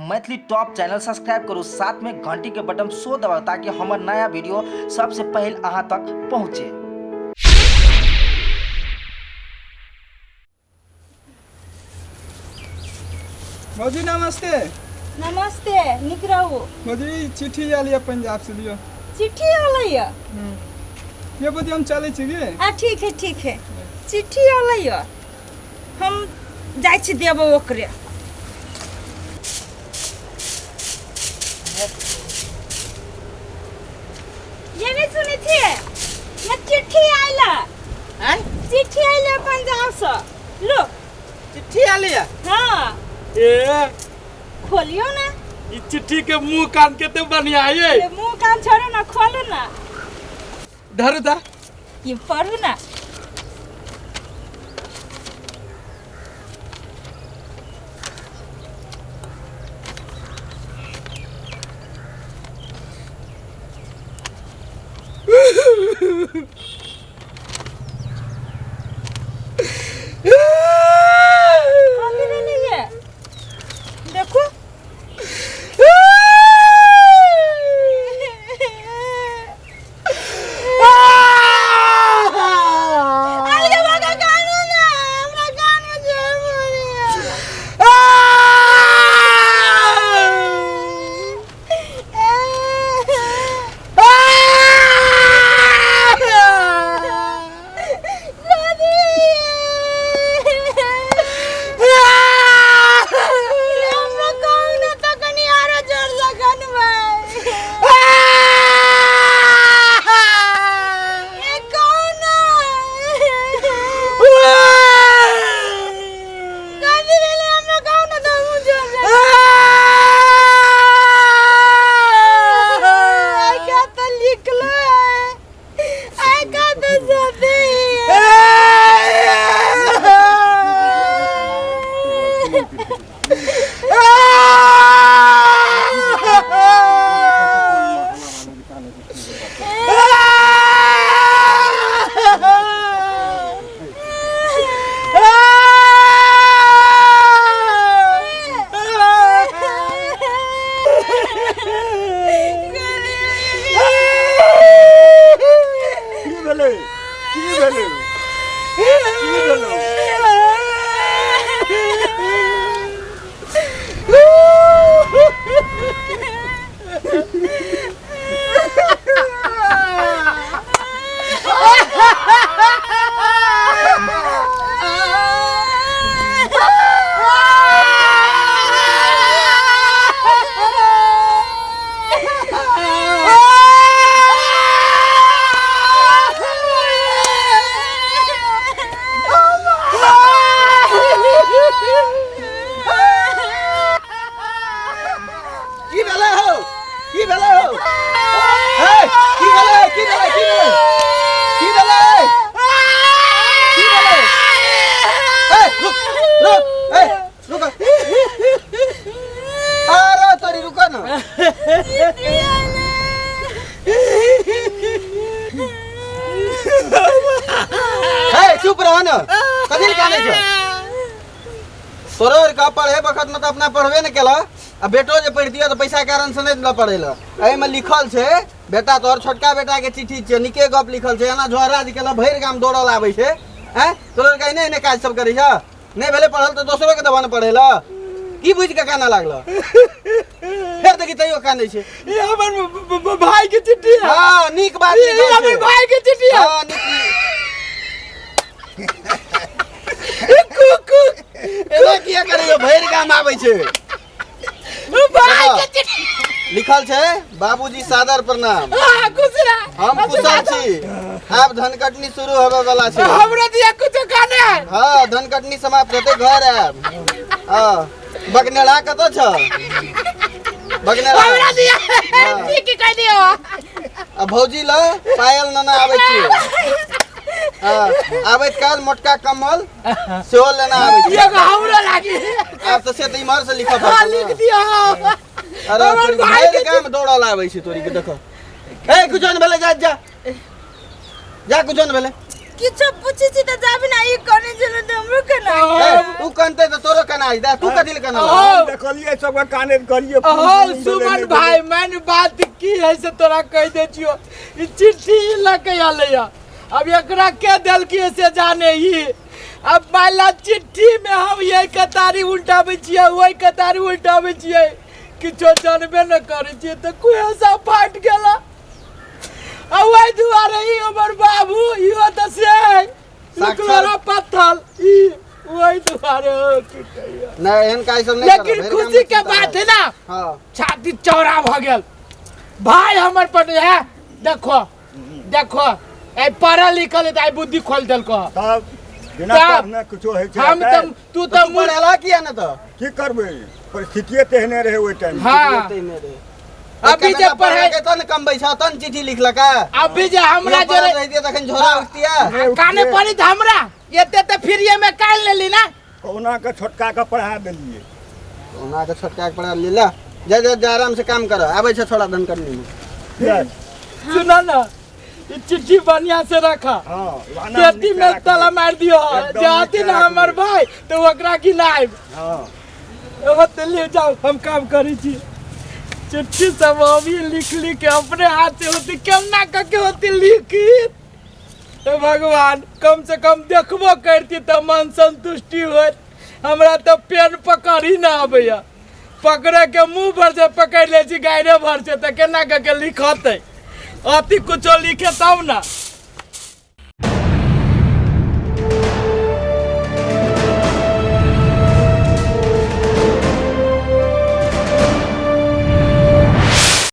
Maithili top channel subscribe करू, साथ में घंटी के बटन सो दबाओ ताकि हमार नया वीडियो सबसे पहले अहाँ तक पहुँचे। मौजी नमस्ते। नमस्ते, निक रहू। मौजी चिट्ठी आयल है पंजाब से लियो। चिट्ठी आलैया? ये बदी हम चले छी गे। ठीक है। चिट्ठी आलैया, हम जाइ छी देबो ओकरे। ये भी सुनी थी, ये चिट्ठी आइला। चिट्ठी आइला पंजाब से। लो चिट्ठी आली है। हाँ, ए खोलियो ना। ई चिट्ठी के मुंह कान केते बढ़िया है ये। ये मुंह कान छोड़ो ना, खोलो ना। धरु ता ये पढ़ू ना। देखो चुप रहो ना। कथी काने छ? तोरो का पढ़े बखत में तो अपना पढ़बे न केला। अब बेटो जे पढ़ दिया तो पैसा कारण से नहीं पढ़ेला। एहि में लिखल छे बेटा तोर छोटका बेटा के चिट्ठी छे, निके गप लिखल छे। एना झोरा जे केला भैर गाम दौड़ल आबै छे। हैं तोरो का नहीं काज सब करै छ? नहीं भेले पढ़ल तो दोसरो के दबा न पढ़ेला। की बुझ के काना लागला? फिर देखि तइयो काने छे। ये हमर भाई के चिट्ठी है। हां नीक बात ये हमर भाई के चिट्ठी है। हां नीक। एना किया करियो भैर गाम आबै छे। भाई के चिट्ठी लिखल छे बाबूजी सादर प्रणाम। हां खुश रह। हम कुशल छी। अब धनकटनी शुरू होवे वाला छे। हमरा दिया कुछ काने। हां धनकटनी समाप्त होते घर आब। हां बगनेला कतो छ? बगनेला हमरा दिया ठीक कह दियो। अब भौजी ल पायल नना आबै छी। आबैत काल मोटका कम्बल सेहो लेना आबै छी। ये हमरा लागी। अब तो से इमहर से लिखा हां लिख दियो। अरे तोरी भाई के काम दौड़ल आबै छी तोरी के देखो। ए कुछ न भेले जा जा जा कुछ न भेले। किछो पूछी छी त जाबे ना ई कने जलो त हमरो कना तू कनते तो तोरो कना आई दा तू कदिल कना देखलिए सब काने करिए सुमन भाई मैंने बात की है से तोरा कह दे छियो ई चिट्ठी लके आले या अब एकरा के देल की से जाने ही अब माला चिट्ठी में हम ये कतारी उल्टाबे छियै ओई कतारी उल्टाबे छियै किछो जानबे न करे छियै त कोई ऐसा फाट गेला अब वही दुआरे ही हमर बाबू इहो त से लकड़ा पत्थल ई वही दुआरे की कहियो नहीं एहन काई सब नहीं लेकिन खुशी के बात है ना हां छाती चौड़ा भ गेल भाई हमर पर है देखो देखो ए पढ़ा लिखल है बुद्धि खोल देल को तब बिना पढ़ने कुछो है हम तुम तू तो पढ़ेला किया ना तो की करबे परिस्थिति तेहने रहे ओइ टाइम हाँ अभी जे पढ़े के तन कम बैठा तन चिट्ठी लिखला का अभी जे हमरा जे रह दिया तखन झोरा उठतिया काने पड़ी त हमरा एते त फ्रीए में काल लेली ना कोना के छोटका के पढ़ा देलिए ओना के छोटका के पढ़ा लेला जे आराम से काम कर आबै छ थोड़ा धन करनी में सुना ना ये चिट्ठी बढ़िया से रखा हां खेती में ताला मार दियो जाती ना हमर भाई तो ओकरा की नाइब हां ओ त ले जाओ हम काम करी छी चिट्ठी सब अभी लिख के अपने हाथ से होती केना करके होती लिखी तो भगवान कम से कम देखबो करती तो मन संतुष्टि होत हमरा तो पेन पकड़ ही ना आबैया पकड़े के मुंह भर से पकड़ ले छी गायरे भर से तो केना करके लिखते अति कुछो लिखे तब ना